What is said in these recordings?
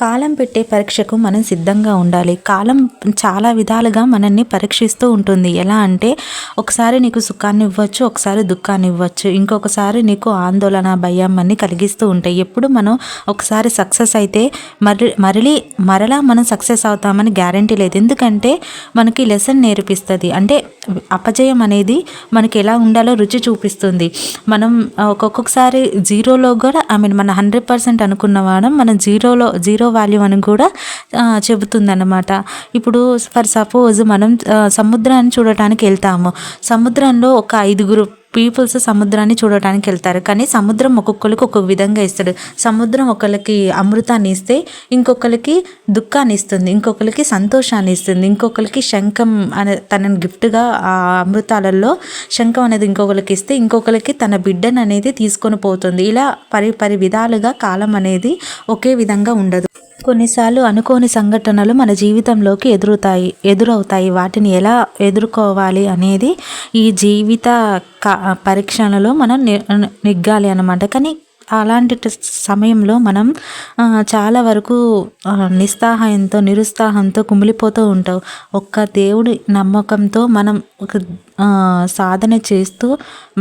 కాలం పెట్టే పరీక్షకు మనం సిద్ధంగా ఉండాలి. కాలం చాలా విధాలుగా మనల్ని పరీక్షిస్తూ ఉంటుంది. ఎలా అంటే ఒకసారి నీకు సుఖాన్ని ఇవ్వచ్చు, ఒకసారి దుఃఖాన్ని ఇవ్వచ్చు, ఇంకొకసారి నీకు ఆందోళన, భయం అన్నీ కలిగిస్తూ ఉంటాయి. ఎప్పుడు మనం ఒకసారి సక్సెస్ అయితే మరలా మనం సక్సెస్ అవుతామని గ్యారంటీ లేదు. ఎందుకంటే మనకి లెసన్ నేర్పిస్తుంది. అంటే అపజయం అనేది మనకి ఎలా ఉండాలో రుచి చూపిస్తుంది. మనం ఒక్కొక్కసారి జీరోలో కూడా మన 100% అనుకున్న వాడం మనం జీరో వాల్యూ అని కూడా చెబుతుందన్నమాట. ఇప్పుడు ఫర్ సపోజ్ మనం సముద్రాన్ని చూడటానికి వెళ్తాము. సముద్రంలో ఒక 5 పీపుల్స్ సముద్రాన్ని చూడటానికి వెళ్తారు. కానీ సముద్రం ఒక్కొక్కరికి ఒక్కొక్క విధంగా ఇస్తాడు. సముద్రం ఒకరికి అమృతాన్ని ఇస్తే ఇంకొకరికి దుఃఖాన్ని ఇస్తుంది, ఇంకొకరికి సంతోషాన్ని ఇస్తుంది, ఇంకొకరికి శంఖం అనే తనని గిఫ్ట్గా ఆ అమృతాలలో శంఖం అనేది ఇంకొకరికి ఇస్తే ఇంకొకరికి తన బిడ్డను అనేది తీసుకొని పోతుంది. ఇలా పరి విధాలుగా కాలం అనేది ఒకే విధంగా ఉండదు. కొన్నిసార్లు అనుకోని సంఘటనలు మన జీవితంలోకి ఎదురవుతాయి. వాటిని ఎలా ఎదుర్కోవాలి అనేది ఈ జీవిత పరీక్షలలో మనం నెగ్గాలి అన్నమాట. కానీ అలాంటి సమయంలో మనం చాలా వరకు నిరుత్సాహంతో కుమిలిపోతూ ఉంటాం. ఒక్క దేవుడి నమ్మకంతో మనం ఒక సాధన చేస్తూ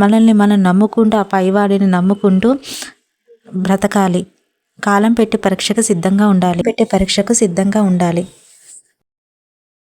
మనల్ని మనం నమ్ముకుంటూ ఆ పైవాడిని నమ్ముకుంటూ బ్రతకాలి. కాలం పెట్టే పరీక్షకు సిద్ధంగా ఉండాలి.